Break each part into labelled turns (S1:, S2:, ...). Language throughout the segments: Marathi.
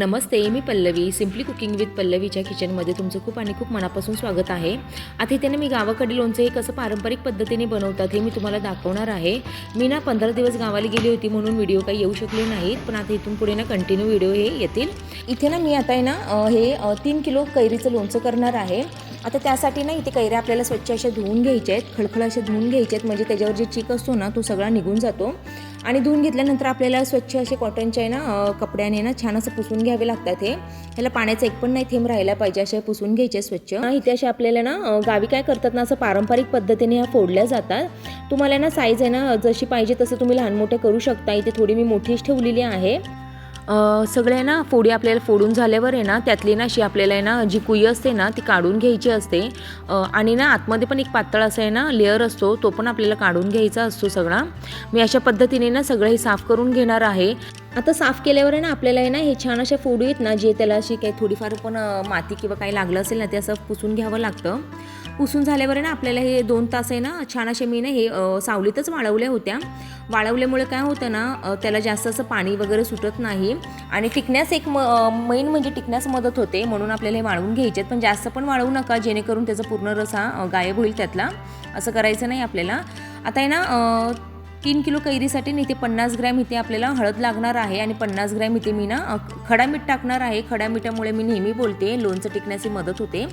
S1: नमस्ते, मी पल्लवी. सिम्पली कुकिंग विथ पल्लवीच्या किचनमध्ये तुमचं खूप आणि खूप मनापासून स्वागत आहे. आता इथे मी गावाकडील लोणचं हे कसं पारंपरिक पद्धतीने बनवतात हे मी तुम्हाला दाखवणार आहे. मी 15 दिवस गावाला गेली होती म्हणून व्हिडिओ काही येऊ शकले नाहीत, पण आता इथून पुढे कंटिन्यू व्हिडिओ हे येतील. इथे मी आता हे 3 किलो कैरीचं लोणचं करणार आहे. आता त्यासाठी इथे कैऱ्या आपल्याला स्वच्छ अशा धुवून घ्यायच्या आहेत, खळखळ अशा धुवून घ्यायच्या आहेत, म्हणजे त्याच्यावर जे चीक असतो ना तो सगळा निघून जातो. आणि धुवून घेतल्यानंतर आपल्याला स्वच्छ असे कॉटनच्या कपड्याने छान असं पुसून घ्यावे लागतात. ह्याला पाण्याचा एक पण नाही थेंब राहायला पाहिजे, असे पुसून घ्यायचे स्वच्छ. इथे असे आपल्याला गावी काय करतात असं पारंपरिक पद्धतीने ह्या फोडल्या जातात. तुम्हाला साईज जशी पाहिजे तसं तुम्ही लहान मोठे करू शकता. इथे थोडी मी मोठीच ठेवलेली आहे. सगळ्या फोडी आपल्याला फोडून झाल्यावर त्यातली अशी आपल्याला जी कुई असते ती काढून घ्यायची असते. आणि आतमध्ये पण एक पातळ असा लेअर असतो, तो पण आपल्याला काढून घ्यायचा असतो सगळा. मी अशा पद्धतीने सगळं हे साफ करून घेणार आहे. आता साफ केल्यावर आपल्याला हे छान अशा फोडी आहेत जे त्याला अशी काही थोडीफार पण माती किंवा काही लागलं असेल ते असं पुसून घ्यावं लागतं. पुसून झाल्यावर आपल्याला हे 2 तास छान असे मी हे सावलीतच वाळवल्या होत्या. वाळवल्यामुळे काय होतं त्याला जास्त असं पाणी वगैरे सुटत नाही आणि टिकण्यास एक मेन म्हणजे टिकण्यास मदत होते, म्हणून आपल्याला हे वाळवून घ्यायचे. पण जास्त पण वाळवू नका, जेणेकरून त्याचा पूर्ण रसा गायब होईल त्यातला. असं करायचं नाही आपल्याला. आता 3 किलो कैरीसाठी इथे 50 ग्रॅम इथे आपल्याला हळद लागणार आहे आणि 50 ग्रॅम इथे मी खडा मीठ टाकणार आहे. खडा मिठामुळे मी नेहमी बोलते लोणचं टिकण्याची मदत होते,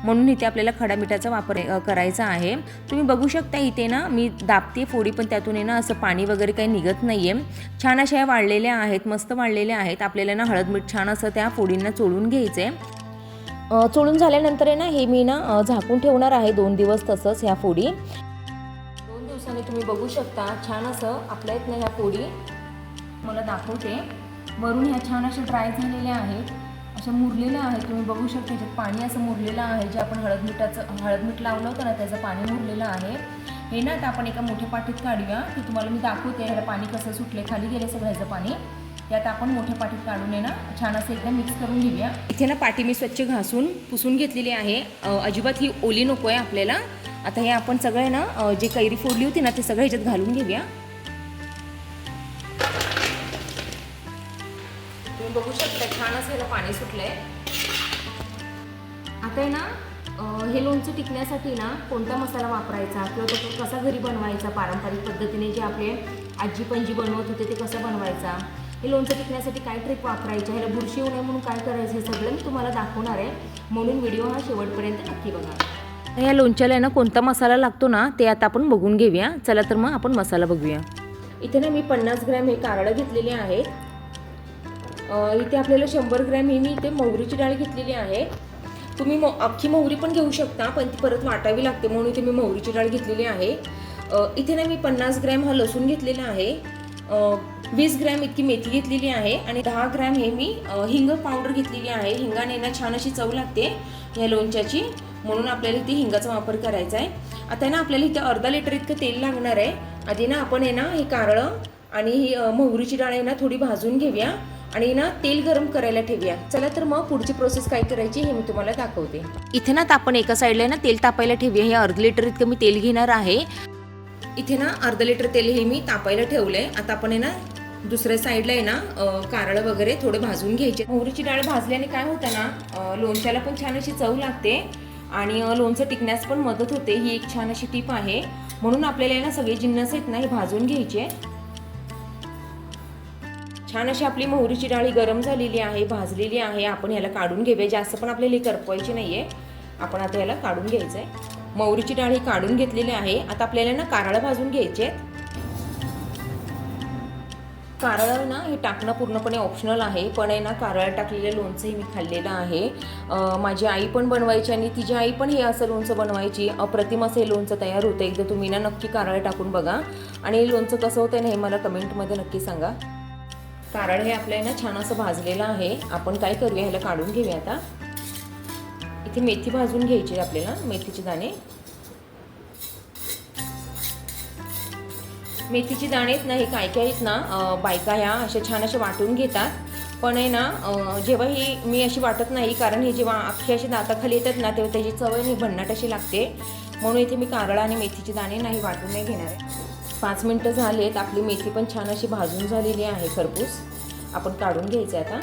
S1: म्हणून इथे आपल्याला खडा मिठाचा वापर करायचा आहे. तुम्ही बघू शकता इथे मी दाबते फोडी, पण त्यातून असं पाणी वगैरे काही निघत नाही आहे. छान अशा वाळलेल्या आहेत, मस्त वाळलेल्या आहेत. आपल्याला हळद मीठ छान असं त्या फोडींना चोळून घ्यायचं आहे. चोळून झाल्यानंतर हे मी झाकून ठेवणार आहे 2 दिवस. तसंच ह्या फोडी आणि तुम्ही बघू शकता छान असं आपल्या ह्या फोडी मला दाखवते. वरून ह्या छान अशा ड्राय झालेल्या आहेत, अशा मुरलेल्या आहेत. तुम्ही बघू शकता ह्याच्यात पाणी असं मुरलेलं आहे, जे आपण हळद मीठ लावलं होतं त्याचं पाणी मुरलेलं आहे. हे आता आपण एका मोठ्या पाटीत काढूया, की तुम्हाला मी दाखवते ह्याला पाणी कसं सुटले, खाली गेले सगळं ह्याचं पाणी. त्यात आपण मोठ्या पाटीत काढून छान असं एकदम मिक्स करून घेऊया. इथे पाटी मी स्वच्छ घासून पुसून घेतलेली आहे. अजिबात ही ओली नको आहे आपल्याला. आता हे आपण सगळं जे कैरी फोडली होती ते सगळं ह्याच्यात घालून घेऊया. तुम्ही बघू शकता छान असं ह्याला पाणी सुटलंय. आता हे लोणचं टिकण्यासाठी कोणता मसाला वापरायचा किंवा तो कसा घरी बनवायचा पारंपरिक पद्धतीने जे आपले आजी पणजी बनवत होते ते कसं बनवायचा, हे लोणचं टिकण्यासाठी काय ट्रिक वापरायच्या, ह्याला बुरशी येऊ नये म्हणून काय करायचं, हे सगळं मी तुम्हाला दाखवणार आहे. म्हणून व्हिडिओ हा शेवटपर्यंत नक्की बघा. या लोणच्याला कोणता मसाला लागतो ते आता आपण बघून घेऊया. चला तर मग आपण मसाला बघूया. इथे मी 50 ग्रॅम हे कारळं घेतलेले आहेत. इथे आपल्याला 100 ग्रॅम ही मी इथे मोहरीची डाळ घेतलेली आहे. तुम्ही अख्खी मोहरी पण घेऊ शकता, पण ती परत वाटावी लागते, म्हणून इथे मी मोहरीची डाळ घेतलेली आहे. इथे मी 50 ग्रॅम हा लसूण घेतलेला आहे. 20 ग्रॅम इतकी मेथी घेतलेली आहे आणि 10 ग्रॅम हे मी हिंग पावडर घेतलेली आहे. हिंगाने छान अशी चव लागते ह्या लोणच्याची, म्हणून आपल्याला इथे हिंगाचा वापर करायचा आहे. आता आपल्याला इथे अर्धा लिटर इतकं तेल लागणार आहे. आधी आपण हे कारळं आणि ही मोहरीची डाळ थोडी भाजून घेऊया आणि तेल गरम करायला ठेवूया. चला तर मग पुढची प्रोसेस काय करायची हे मी तुम्हाला दाखवते. इथे आपण एका साईडला तेल तापायला ठेवूया. हे अर्धा लिटर इतकं मी तेल घेणार आहे. इथे अर्धा लिटर तेल हे मी तापायला ठेवलंय. आता आपण दुसऱ्या साईडला कारळं वगैरे थोडे भाजून घ्यायचे. मोहरीची डाळ भाजल्याने काय होतं लोणच्याला पण छान अशी चव लागते आणि लोणचं टिकण्यास पण मदत होते. ही एक छान अशी टीप आहे, म्हणून आपल्याला सगळे जिन्नस आहेत हे भाजून घ्यायचे. छान अशी आपली मोहरीची डाळ गरम झालेली आहे, भाजलेली आहे. आपण ह्याला काढून घेऊया. जास्त पण आपल्याला ही करपवायची नाहीये. आपण आता ह्याला काढून घ्यायचंय. मोहरीची डाळ ही काढून घेतलेली आहे. आता आपल्याला कारळं भाजून घ्यायचे. कारळं हे टाकणं पूर्णपणे ऑप्शनल आहे, पण कारळं टाकलेलं लोणचंही मी खाल्लेलं आहे. माझी आई पण बनवायची आणि तिची आई पण हे असं लोणचं बनवायची. अप्रतिम असं हे लोणचं तयार होतं. एकदा तुम्ही नक्की कारळं टाकून बघा आणि हे लोणचं कसं होतं हे मला कमेंटमध्ये नक्की सांगा. कारळ हे आपल्याला छान असं भाजलेलं आहे. आपण काय करूया, ह्याला काढून घेऊया. आता इथे मेथी भाजून घ्यायची आपल्याला, मेथीचे दाणे. मेथीची दाणे हे काय काय आहेत बायका ह्या अशा छान अशा वाटून घेतात, पण जेव्हा ही मी अशी वाटत नाही, कारण हे जेव्हा अख्खे असे दाताखाली येतात तेव्हा त्याची चव भन्नाट अशी लागते. म्हणून इथे मी कारळा आणि मेथीचे दाणे वाटून नाही घेणार आहे. 5 मिनिटं झालेत. आपली मेथी पण छान अशी भाजून झालेली आहे खरपूस. आपण काढून घ्यायचं आता.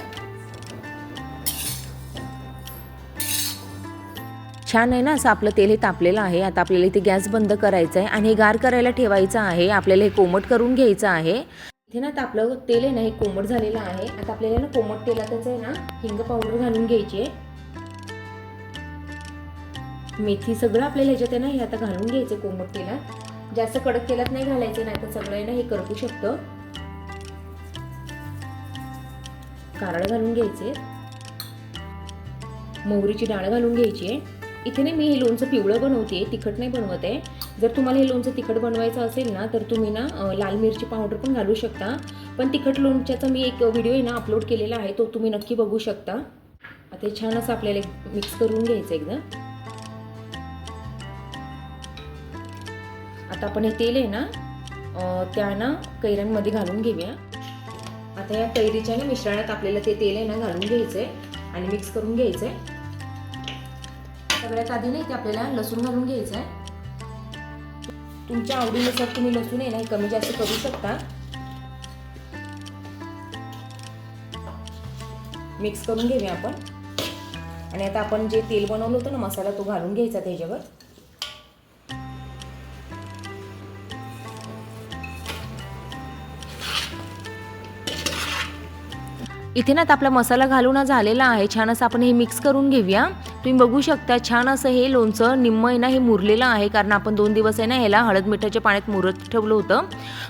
S1: छान आहे ना असं आपलं तेल हे तापलेलं आहे। आता आपल्याला इथे गॅस बंद करायचा आहे आणि हे गार करायला ठेवायचं आहे। आपल्याला हे कोमट करून घ्यायचं आहे। इथे ना आता आपलं तेल आहे ना हे कोमट झालेलं आहे। आता आपल्याला ना कोमट तेलातच आहे ना हिंग पावडर घालून घ्यायची आहे। मेथी सगळं आपल्याला ह्याच्यात आहे ना हे आता घालून घ्यायचं कोमट तेलात। जास्त कडक तेलात नाही घालायचं, नाही तर सगळं आहे ना हे करपू शकतं। कारळे घालून घ्यायचे, मोहरीची डाळ घालून घ्यायची आहे। इथे ना मी हे लोणचं पिवळं बनवते, तिखट नाही बनवत आहे। जर तुम्हाला हे लोणचं तिखट बनवायचं असेल ना तर तुम्ही ना लाल मिरची पावडर पण घालू शकता, पण तिखट लोणच्याचा मी एक व्हिडिओ आहे ना अपलोड केलेला आहे, तो तुम्ही नक्की बघू शकता। आता हे छान असं आपल्याला मिक्स करून घ्यायचं एकदा। आता आपण हे तेल आहे ना त्या ना कैऱ्यांमध्ये घालून घेऊया। आता या कैरीच्या मिश्रणात आपल्याला ते तेल आहे ना घालून घ्यायचंय आणि मिक्स करून घ्यायचंय। सगळ्यात आधी नाही ते आपल्याला लसूण घालून घ्यायचंय। तुमच्या आवडीनुसार तुम्ही लसूण आहे ना कमी जास्त करू शकता। मिक्स करून घेऊया आपण आणि आता आपण जे तेल बनवलं होतं ना मसाला तो घालून घ्यायचा त्याच्यावर। इथे ना आपला मसाला घालून झालेला आहे। छान असं आपण हे मिक्स करून घेऊया। तुम्ही बघू शकता छान असं हे लोणचं निम्म आहे ना हे मुरलेलं आहे, कारण आपण 2 दिवस आहे ना ह्याला हळद मिठाच्या पाण्यात मुरत ठेवलं होतं,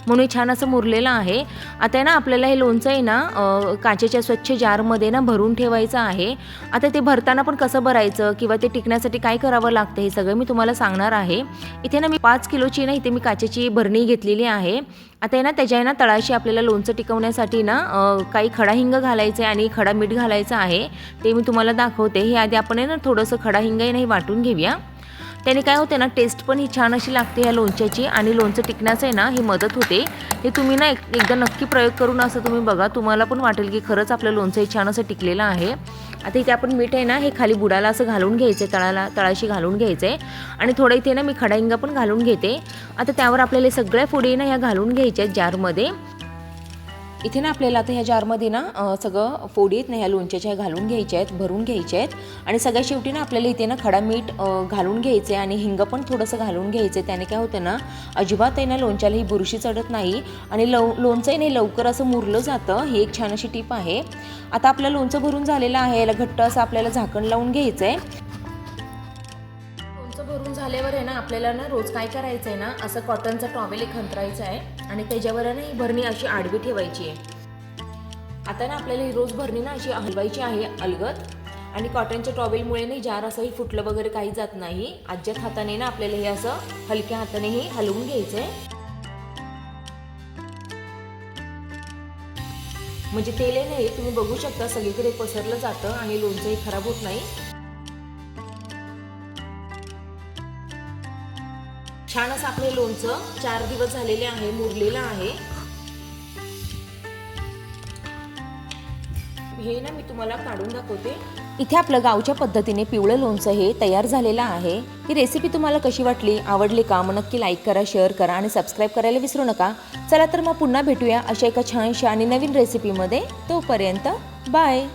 S1: म्हणून छान असं मुरलेलं आहे। आता ना आपल्याला हे लोणचं आहे ना काचेच्या स्वच्छ जारमध्ये ना भरून ठेवायचं आहे। आता ते भरताना पण कसं भरायचं किंवा ते टिकण्यासाठी काय करावं लागतं हे सगळं मी तुम्हाला सांगणार आहे। इथे ना मी 5 किलोची ना इथे मी काचेची भरणी घेतलेली आहे। आता ना त्याच्या ना तळाशी आपल्याला लोणचं टिकवण्यासाठी ना काही खडा हिंग घालायचं आहे आणि खडा मीठ घालायचं आहे, ते मी तुम्हाला दाखवते। हे आधी आपण आहे ना थोडंसं खडा हिंग आहे ना हे वाटून घेऊया, त्याने काय होते ना टेस्ट पण ही छान अशी लागते ह्या लोणच्याची आणि लोणचं टिकण्याचं आहे ना ही मदत होते। हे तुम्ही ना एकदा नक्की प्रयोग करून असं तुम्ही बघा, तुम्हाला पण वाटेल की खरंच आपलं लोणचं हे छान असं टिकलेलं आहे। आता इथे आपण मीठ आहे ना हे खाली बुडाला असं घालून घ्यायचं, तळाशी घालून घ्यायचं आणि थोडं इथे ना मी खडा हिंग पण घालून घेते। आता त्यावर आपल्याला सगळ्या फोडी ना ह्या घालून घ्यायच्या जारमध्ये। इथे ना आपल्याला आता ह्या जारमध्ये ना सगळं फोडी आहेत ना ह्या लोणच्याच्या घालून घ्यायच्या आहेत, भरून घ्यायच्या आहेत आणि सगळ्या शेवटी ना आपल्याला इथे ना खडा मीठ घालून घ्यायचं आहे आणि हिंग पण थोडंसं घालून घ्यायचं आहे। त्याने काय होतं ना अजिबात आहे ना लोणच्याला ही बुरशी चढत नाही आणि लोणचं नाही लवकर असं मुरलं जातं। ही एक छान अशी टीप आहे। आता आपलं लोणचं भरून झालेलं आहे, याला घट्ट असं आपल्याला झाकण लावून घ्यायचं आहे। भरून झाल्यावर आहे ना आपल्याला ना रोज काय करायचं आहे ना असं कॉटनचा टॉवेल एक अंतरायचा आहे आणि त्याच्यावर ना ही भरणी अशी आडवी ठेवायची आहे। आता ना आपल्याला ही रोज भरणी ना अशी हलवायची आहे अलगद आणि कॉटनच्या टॉवेलमुळे नाही जार असंही फुटलं वगैरे काही जात नाही। आज्यात हाताने ना आपल्याला हे असं हलक्या हाताने हे हलवून घ्यायचं आहे, म्हणजे तेल नाही तुम्ही बघू शकता सगळीकडे पसरलं जातं आणि लोणचंही खराब होत नाही। छान असं आपले लोणचं 4 दिवस झालेले आहे, मुरलेलं आहे। हे ना मी तुम्हाला काढून दाखवते। इथे आपलं गावच्या पद्धतीने पिवळं लोणचं हे तयार झालेलं आहे। ही रेसिपी तुम्हाला कशी वाटली, आवडली का? मग नक्की लाईक करा, शेअर करा आणि सबस्क्राईब करायला विसरू नका। चला तर मग पुन्हा भेटूया अशा एका छानशा आणि नवीन रेसिपीमध्ये। तोपर्यंत बाय।